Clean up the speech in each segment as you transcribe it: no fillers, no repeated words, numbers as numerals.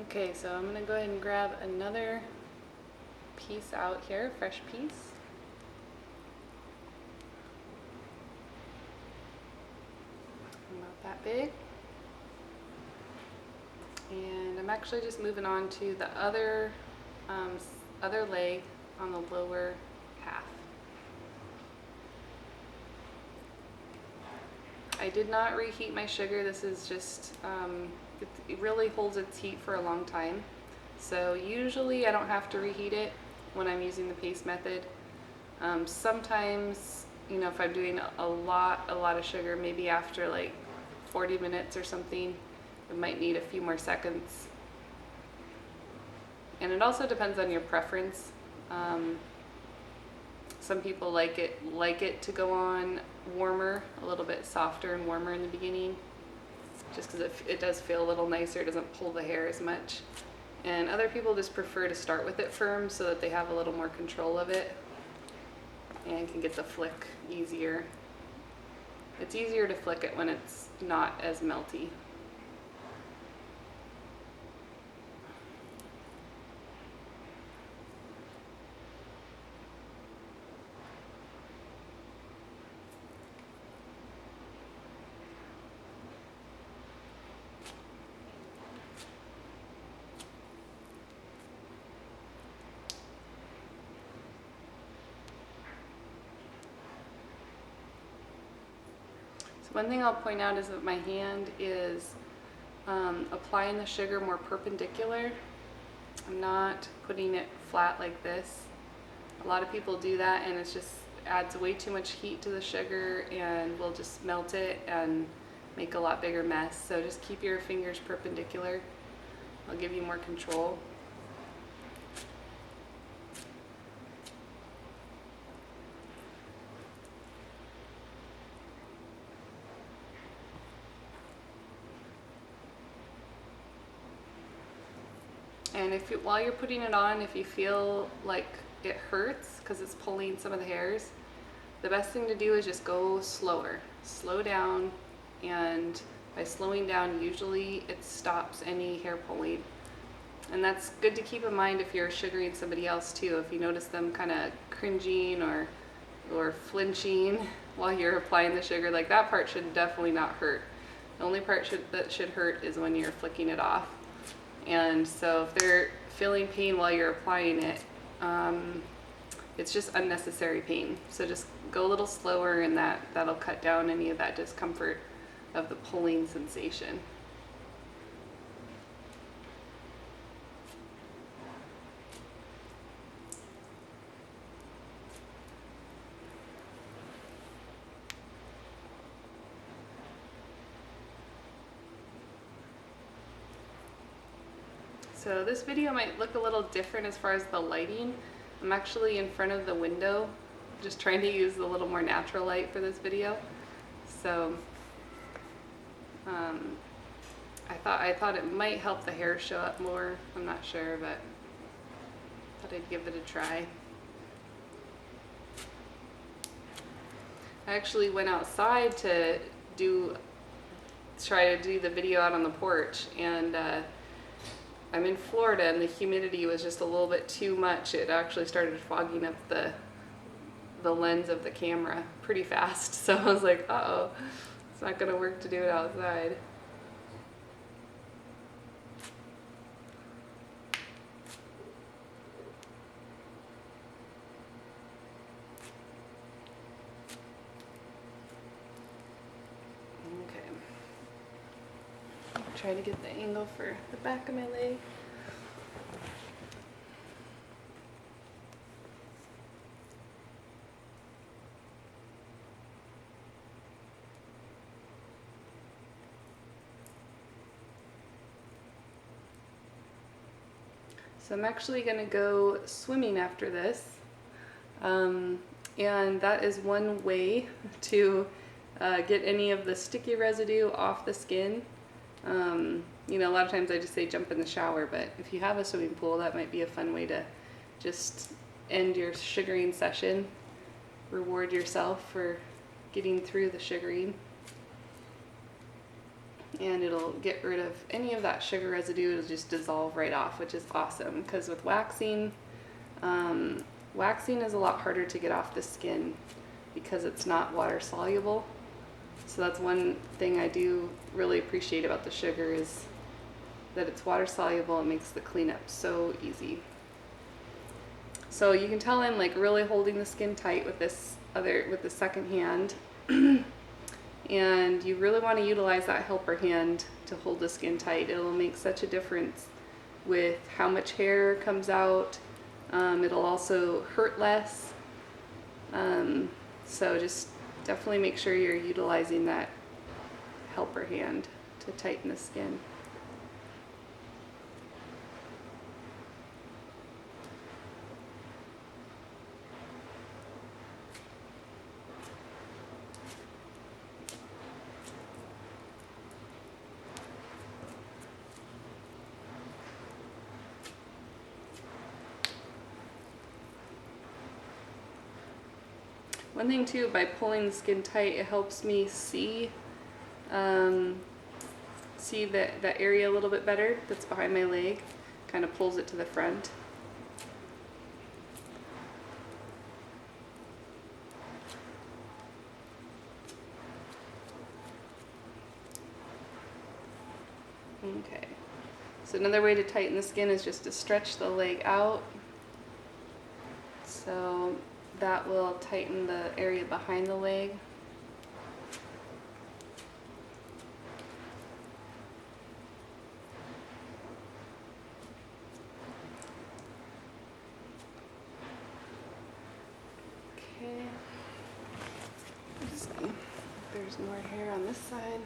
Okay, so I'm gonna go ahead and grab another piece out here, fresh piece. About that big. And I'm actually just moving on to the other leg on the lower half. I did not reheat my sugar. This is just, it really holds its heat for a long time. So usually I don't have to reheat it when I'm using the paste method. Sometimes, if I'm doing a lot of sugar, maybe after like 40 minutes or something, it might need a few more seconds. And it also depends on your preference. Some people like it to go on warmer, a little bit softer and warmer in the beginning, just because it does feel a little nicer. It doesn't pull the hair as much. And other people just prefer to start with it firm so that they have a little more control of it and can get the flick easier. It's easier to flick it when it's not as melty. One thing I'll point out is that my hand is applying the sugar more perpendicular. I'm not putting it flat like this. A lot of people do that and it just adds way too much heat to the sugar and will just melt it and make a lot bigger mess. So just keep your fingers perpendicular. I'll give you more control. And while you're putting it on, if you feel like it hurts because it's pulling some of the hairs, the best thing to do is just go slower. Slow down, and by slowing down, usually it stops any hair pulling. And that's good to keep in mind if you're sugaring somebody else too. If you notice them kind of cringing or flinching while you're applying the sugar, like that part should definitely not hurt. The only part that should hurt is when you're flicking it off. And so if they're feeling pain while you're applying it, it's just unnecessary pain. So just go a little slower, and that'll cut down any of that discomfort of the pulling sensation. So this video might look a little different as far as the lighting. I'm actually in front of the window, just trying to use a little more natural light for this video. So I thought it might help the hair show up more. I'm not sure, but thought I'd give it a try. I actually went outside to try to do the video out on the porch, and I'm in Florida and the humidity was just a little bit too much. It actually started fogging up the lens of the camera pretty fast. So I was like, uh-oh, it's not gonna work to do it outside. Okay. Try to get the angle for the back of my leg. So I'm actually going to go swimming after this, and that is one way to get any of the sticky residue off the skin. A lot of times I just say jump in the shower, but if you have a swimming pool, that might be a fun way to just end your sugaring session, reward yourself for getting through the sugaring. and it'll get rid of any of that sugar residue. It'll just dissolve right off, which is awesome, because with waxing, waxing is a lot harder to get off the skin because it's not water soluble. So that's one thing I do really appreciate about the sugar, is that it's water soluble. It makes the cleanup so easy. So you can tell I'm like really holding the skin tight with with the second hand. And you really want to utilize that helper hand to hold the skin tight. It'll make such a difference with how much hair comes out. It'll also hurt less. So just definitely make sure you're utilizing that helper hand to tighten the skin. One thing too, by pulling the skin tight, it helps me see that area a little bit better that's behind my leg. Kind of pulls it to the front. Okay, so another way to tighten the skin is just to stretch the leg out. So that will tighten the area behind the leg. Okay, let's see if there's more hair on this side.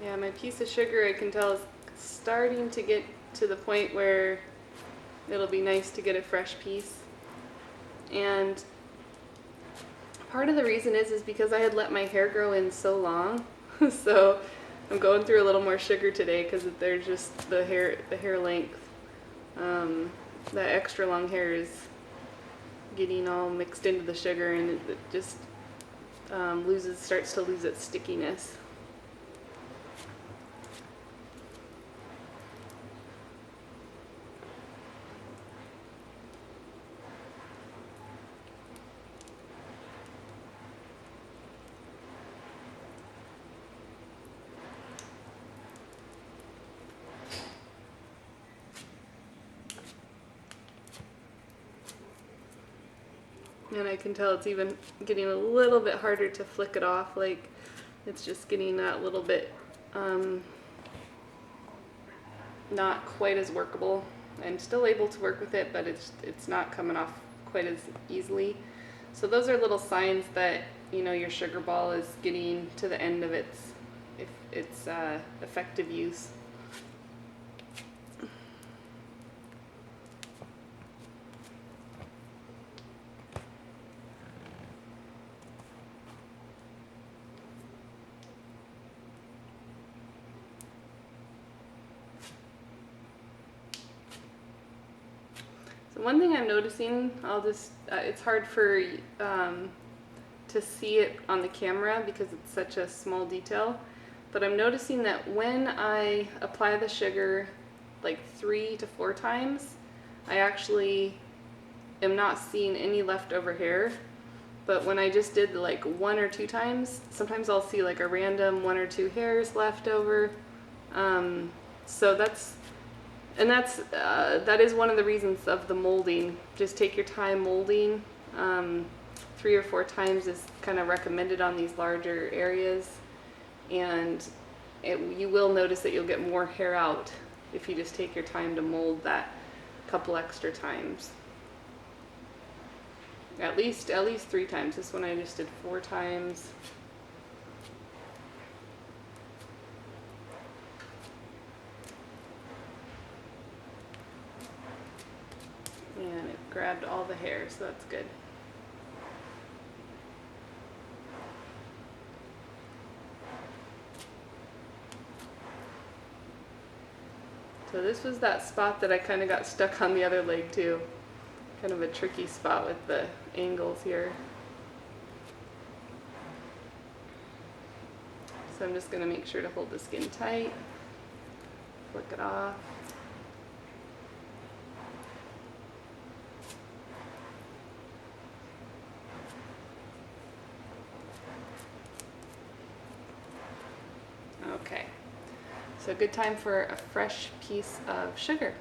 Yeah, my piece of sugar, I can tell, is starting to get to the point where it'll be nice to get a fresh piece. And part of the reason is because I had let my hair grow in so long. So I'm going through a little more sugar today because there's just the hair length. That extra long hair is getting all mixed into the sugar, and it just starts to lose its stickiness. And I can tell it's even getting a little bit harder to flick it off, like it's just getting that little bit not quite as workable. I'm still able to work with it, but it's not coming off quite as easily. So those are little signs that, you know, your sugar ball is getting to the end of its effective use. So one thing I'm noticing, it's hard to see it on the camera because it's such a small detail, but I'm noticing that when I apply the sugar like 3 to 4 times, I actually am not seeing any leftover hair. But when I just did like 1 or 2 times, sometimes I'll see like a random 1 or 2 hairs left over. So that is one of the reasons of the molding. Just take your time molding. 3 or 4 times is kind of recommended on these larger areas, and you will notice that you'll get more hair out if you just take your time to mold that couple extra times. At least 3 times. This one I just did 4 times. And it grabbed all the hair, so that's good. So this was that spot that I kind of got stuck on the other leg too. Kind of a tricky spot with the angles here. So I'm just going to make sure to hold the skin tight, flick it off. Okay, so good time for a fresh piece of sugar.